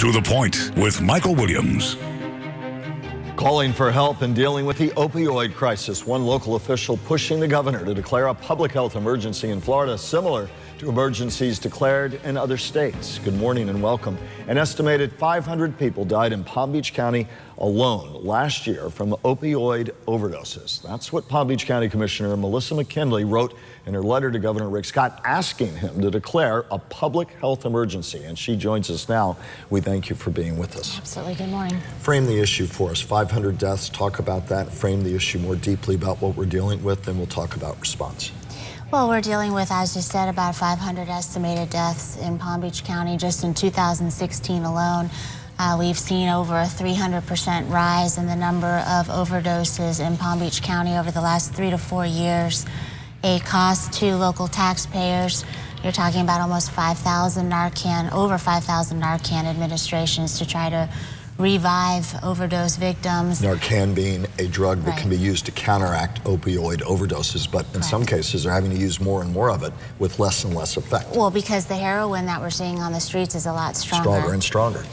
To the Point with Michael Williams. Calling for help in dealing with the opioid crisis. One local official pushing the governor to declare a public health emergency in Florida, similar to emergencies declared in other states. Good morning and welcome. An estimated 500 people died in Palm Beach County alone last year from opioid overdoses. That's what Palm Beach County Commissioner Melissa McKinlay wrote in her letter to Governor Rick Scott, asking him to declare a public health emergency. And she joins us now. We thank you for being with us. Absolutely. Good morning. Frame the issue for us. 500 deaths. Talk about that. Frame the issue more deeply about what we're dealing with. Then we'll talk about response. Well, we're dealing with, as you said, about 500 estimated deaths in Palm Beach County just in 2016 alone. We've seen over a 300% rise in the number of overdoses in Palm Beach County over the last 3 to 4 years. A cost to local taxpayers. You're talking about almost 5,000 Narcan, over 5,000 Narcan administrations to try to revive overdose victims. Narcan being a drug that can be used to counteract opioid overdoses, but in some cases they're having to use more and more of it with less and less effect. Well, because the heroin that we're seeing on the streets is a lot stronger. Stronger and stronger.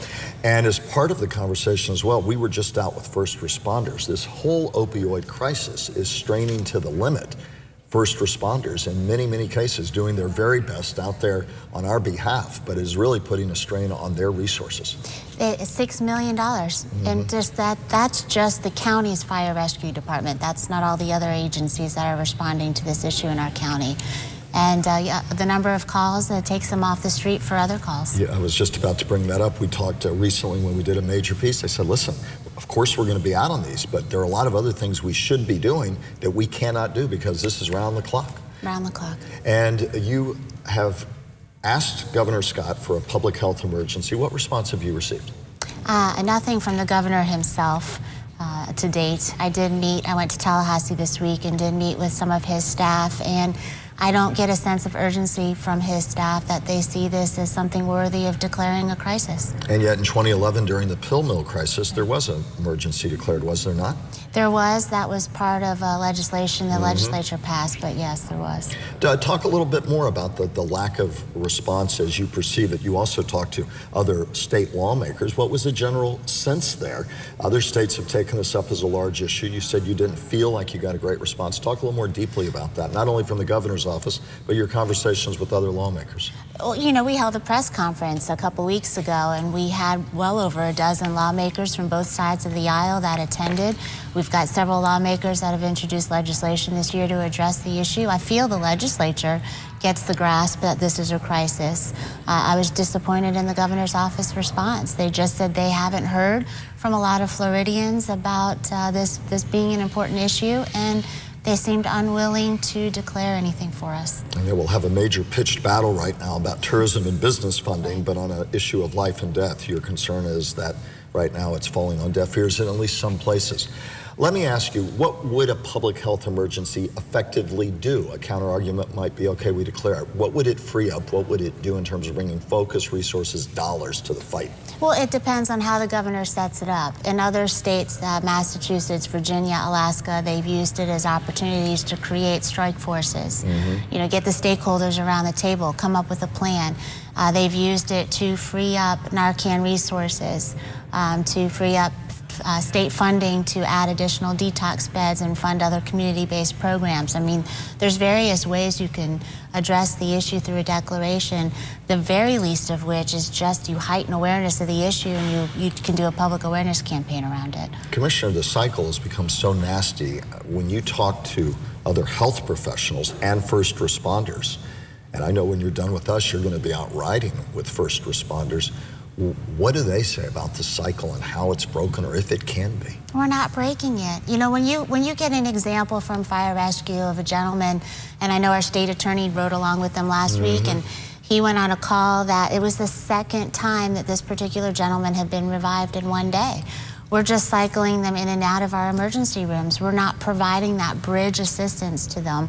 And as part of the conversation as well, we were just out with first responders. This whole opioid crisis is straining to the limit first responders in many, many cases doing their very best out there on our behalf, but is really putting a strain on their resources. It's $6 million. And just that's just the county's fire rescue department. That's not all the other agencies that are responding to this issue in our county. And the number of calls that takes them off the street for other calls. Yeah, I was just about to bring that up. We talked recently when we did a major piece. I said, listen, of course we're going to be out on these, but there are a lot of other things we should be doing that we cannot do because this is round the clock. Round the clock. And you have asked Governor Scott for a public health emergency. What response have you received? Nothing from the governor himself to date. I went to Tallahassee this week and did meet with some of his staff, and I don't get a sense of urgency from his staff that they see this as something worthy of declaring a crisis. And yet in 2011, during the pill mill crisis, there was an emergency declared, was there not? There was. That was part of legislation the legislature passed, but yes, there was. Talk a little bit more about the lack of response as you perceive it. You also talked to other state lawmakers. What was the general sense there? Other states have taken this up as a large issue. You said you didn't feel like you got a great response. Talk a little more deeply about that, not only from the governor's office, but your conversations with other lawmakers. Well, you know, we held a press conference a couple weeks ago, and we had well over a dozen lawmakers from both sides of the aisle that attended. We've got several lawmakers that have introduced legislation this year to address the issue. I feel the legislature gets the grasp that this is a crisis. I was disappointed in the governor's office response. They just said they haven't heard from a lot of Floridians about this being an important issue, and they seemed unwilling to declare anything for us. And they will have a major pitched battle right now about tourism and business funding, but on an issue of life and death, your concern is that right now it's falling on deaf ears in at least some places. Let me ask you, what would a public health emergency effectively do? A counter-argument might be, okay, we declare it. What would it free up? What would it do in terms of bringing focus, resources, dollars to the fight? Well, it depends on how the governor sets it up. In other states, Massachusetts, Virginia, Alaska, they've used it as opportunities to create strike forces. You know, get the stakeholders around the table, come up with a plan. They've used it to free up Narcan resources, to free up state funding to add additional detox beds and fund other community-based programs. I mean, there's various ways you can address the issue through a declaration, the very least of which is just you heighten awareness of the issue and you can do a public awareness campaign around it. Commissioner, the cycle has become so nasty. When you talk to other health professionals and first responders, and I know when you're done with us, you're going to be out riding with first responders. What do they say about the cycle and how it's broken, or if it can be? We're not breaking it. You know, when you get an example from fire rescue of a gentleman, and I know our state attorney rode along with them last week, and he went on a call that it was the second time that this particular gentleman had been revived in one day. We're just cycling them in and out of our emergency rooms. We're not providing that bridge assistance to them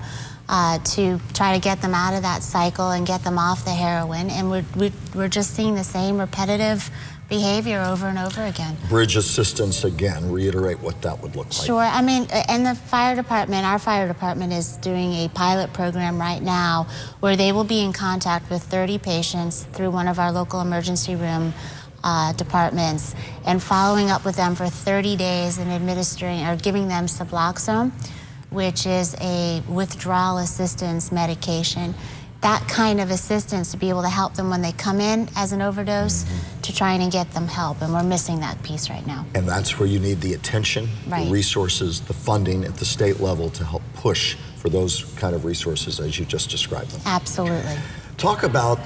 to try to get them out of that cycle and get them off the heroin. And we're just seeing the same repetitive behavior over and over again. Bridge assistance again, reiterate what that would look like. Sure, I mean, and the fire department, our fire department is doing a pilot program right now where they will be in contact with 30 patients through one of our local emergency room departments and following up with them for 30 days and administering or giving them Suboxone, which is a withdrawal assistance medication. That kind of assistance to be able to help them when they come in as an overdose to try and get them help, and we're missing that piece right now. And that's where you need the attention, the resources, the funding at the state level to help push for those kind of resources as you just described them. Absolutely. Talk about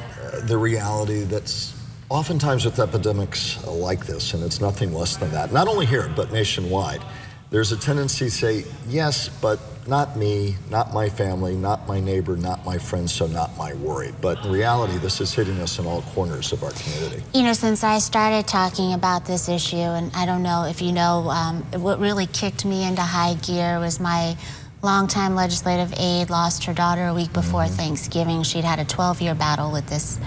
the reality that's oftentimes with epidemics like this, and it's nothing less than that, not only here, but nationwide. There's a tendency to say, yes, but not me, not my family, not my neighbor, not my friend, so not my worry. But in reality, this is hitting us in all corners of our community. You know, since I started talking about this issue, and I don't know if you know, what really kicked me into high gear was my longtime legislative aide lost her daughter a week before Thanksgiving. She'd had a 12-year battle with this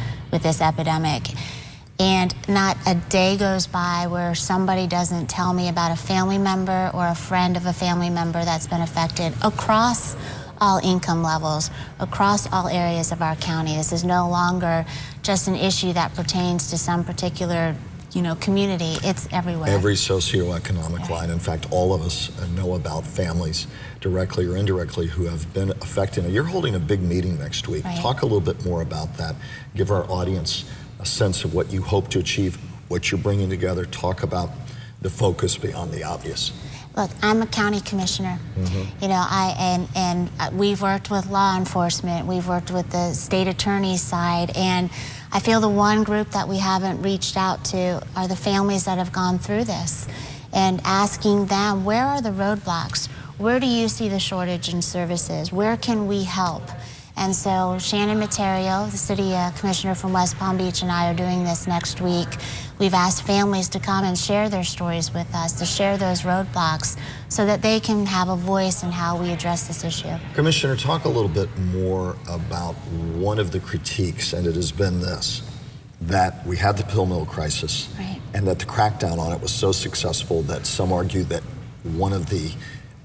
epidemic. And not a day goes by where somebody doesn't tell me about a family member or a friend of a family member that's been affected across all income levels, across all areas of our county. This is no longer just an issue that pertains to some particular, community. It's everywhere. Every socioeconomic line. In fact, all of us know about families directly or indirectly who have been affected. Now, you're holding a big meeting next week. Talk a little bit more about that. Give our audience a sense of what you hope to achieve, what you're bringing together. Talk about the focus beyond the obvious. Look, I'm a county commissioner. We've worked with law enforcement. We've worked with the state attorney's side, and I feel the one group that we haven't reached out to are the families that have gone through this, and asking them, where are the roadblocks? Where do you see the shortage in services? Where can we help? And so Shannon Materio, the city commissioner from West Palm Beach, and I are doing this next week. We've asked families to come and share their stories with us, to share those roadblocks so that they can have a voice in how we address this issue. Commissioner, talk a little bit more about one of the critiques, and it has been this, that we had the pill mill crisis, and that the crackdown on it was so successful that some argue that one of the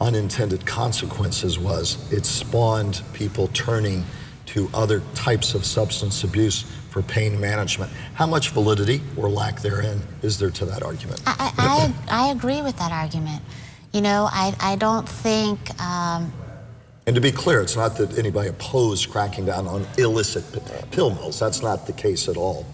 unintended consequences was it spawned people turning to other types of substance abuse for pain management. How much validity or lack therein is there to that argument? I agree with that argument. I don't think... And to be clear, it's not that anybody opposed cracking down on illicit pill mills. That's not the case at all.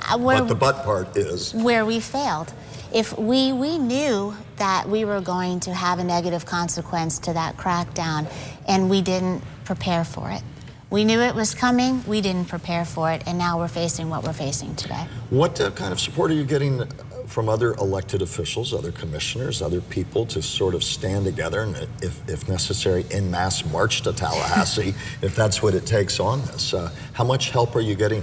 But the but part is... Where we failed. If we knew that we were going to have a negative consequence to that crackdown, and we didn't prepare for it. We knew it was coming, we didn't prepare for it, and now we're facing what we're facing today. What kind of support are you getting from other elected officials, other commissioners, other people to sort of stand together and, if necessary, en masse march to Tallahassee, if that's what it takes on this? How much help are you getting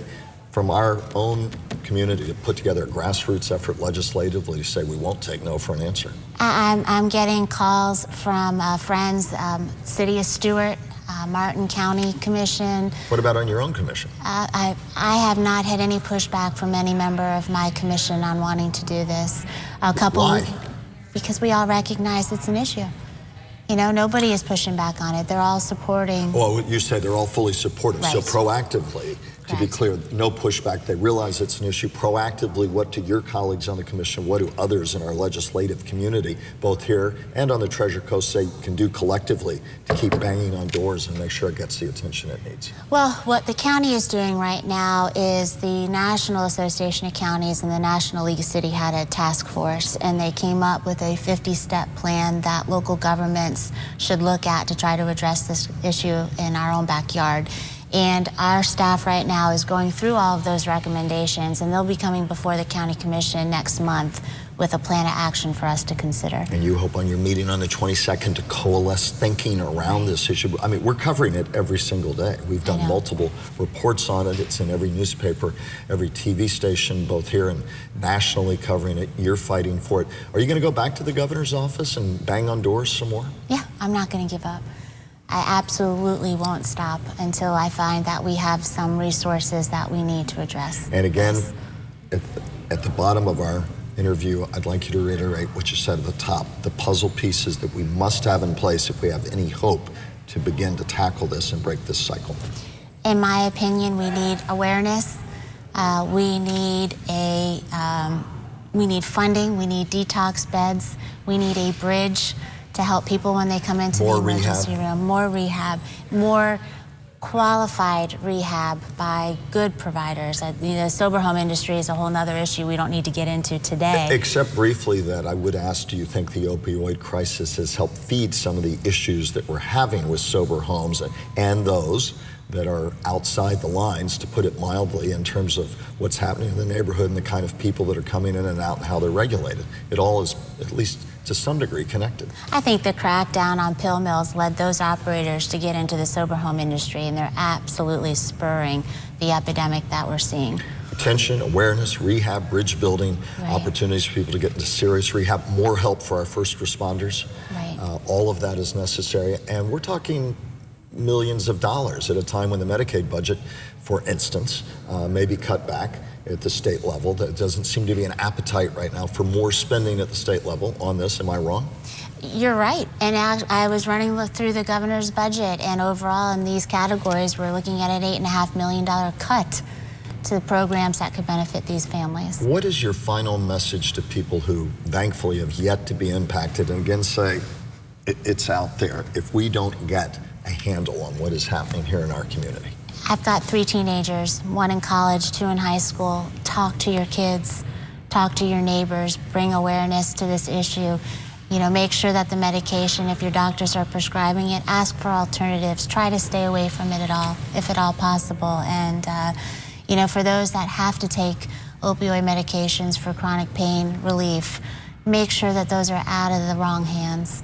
from our own community to put together a grassroots effort legislatively to say we won't take no for an answer? I'm getting calls from friends, City of Stewart, Martin County Commission. What about on your own commission? I have not had any pushback from any member of my commission on wanting to do this. Why? Because we all recognize it's an issue. Nobody is pushing back on it. They're all supporting. Well, you said they're all fully supportive. So proactively, to be clear, no pushback. They realize it's an issue. Proactively, what do your colleagues on the commission, what do others in our legislative community, both here and on the Treasure Coast, say can do collectively to keep banging on doors and make sure it gets the attention it needs? Well, what the county is doing right now is the National Association of Counties and the National League of Cities had a task force, and they came up with a 50-step plan that local governments should look at to try to address this issue in our own backyard. And our staff right now is going through all of those recommendations, and they'll be coming before the County Commission next month with a plan of action for us to consider. And you hope on your meeting on the 22nd to coalesce thinking around this issue. I mean, we're covering it every single day. We've done multiple reports on it. It's in every newspaper, every TV station, both here and nationally covering it. You're fighting for it. Are you going to go back to the governor's office and bang on doors some more? Yeah, I'm not going to give up. I absolutely won't stop until I find that we have some resources that we need to address. And again, at the bottom of our interview, I'd like you to reiterate what you said at the top, the puzzle pieces that we must have in place if we have any hope to begin to tackle this and break this cycle. In my opinion, we need awareness. We need funding. We need detox beds. We need a bridge to help people when they come into the emergency room. More rehab, more qualified rehab by good providers. The sober home industry is a whole other issue we don't need to get into today. Except briefly that I would ask, do you think the opioid crisis has helped feed some of the issues that we're having with sober homes and those that are outside the lines, to put it mildly, in terms of what's happening in the neighborhood and the kind of people that are coming in and out and how they're regulated? It all is, at least to some degree, connected. I think the crackdown on pill mills led those operators to get into the sober home industry, and they're absolutely spurring the epidemic that we're seeing. Attention, awareness, rehab, bridge building, opportunities for people to get into serious rehab, more help for our first responders. Right. All of that is necessary, and we're talking millions of dollars at a time when the Medicaid budget, for instance, may be cut back at the state level. There doesn't seem to be an appetite right now for more spending at the state level on this. Am I wrong? You're right. And I was running through the governor's budget, and overall in these categories, we're looking at an $8.5 million cut to the programs that could benefit these families. What is your final message to people who thankfully have yet to be impacted, and again say, it's out there, if we don't get a handle on what is happening here in our community? I've got 3 teenagers, 1 in college, 2 in high school. Talk to your kids, talk to your neighbors, bring awareness to this issue. Make sure that the medication, if your doctors are prescribing it, ask for alternatives. Try to stay away from it at all, if at all possible. And, for those that have to take opioid medications for chronic pain relief, make sure that those are out of the wrong hands.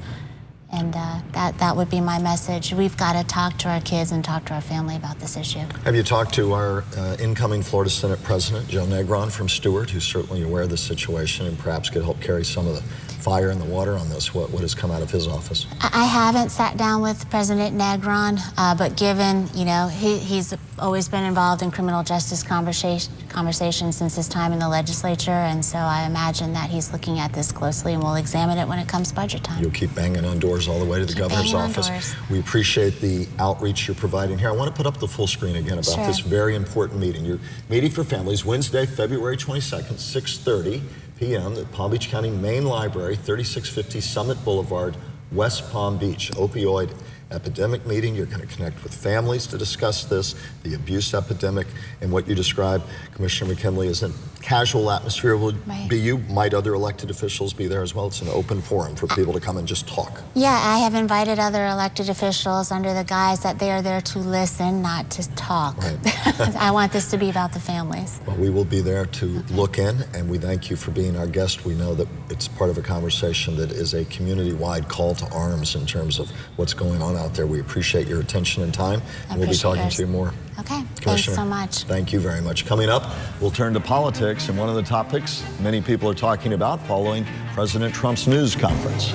And that would be my message. We've got to talk to our kids and talk to our family about this issue. Have you talked to our incoming Florida Senate President, Joe Negron from Stewart, who's certainly aware of the situation and perhaps could help carry some of the fire in the water on this, what has come out of his office? I haven't sat down with President Negron, but given, he's always been involved in criminal justice conversations since his time in the legislature, and so I imagine that he's looking at this closely, and we'll examine it when it comes budget time. You'll keep banging on doors all the way to the governor's office. We appreciate the outreach you're providing here. I want to put up the full screen again about this very important meeting. Your meeting for families, Wednesday, February 22nd, 6:30 p.m. at Palm Beach County Main Library, 3650 Summit Boulevard, West Palm Beach. Opioid epidemic meeting. You're going to connect with families to discuss this, the abuse epidemic, and what you described. Commissioner McKinlay, is a casual atmosphere. Will be you? Might other elected officials be there as well? It's an open forum for people to come and just talk. Yeah, I have invited other elected officials under the guise that they are there to listen, not to talk. Right. I want this to be about the families. Well, we will be there to look in, and we thank you for being our guest. We know that it's part of a conversation that is a community-wide call to arms in terms of what's going on out there. We appreciate your attention and time, and we'll be talking to you more. Okay, thanks so much. Thank you very much. Coming up, we'll turn to politics, and one of the topics many people are talking about following President Trump's news conference.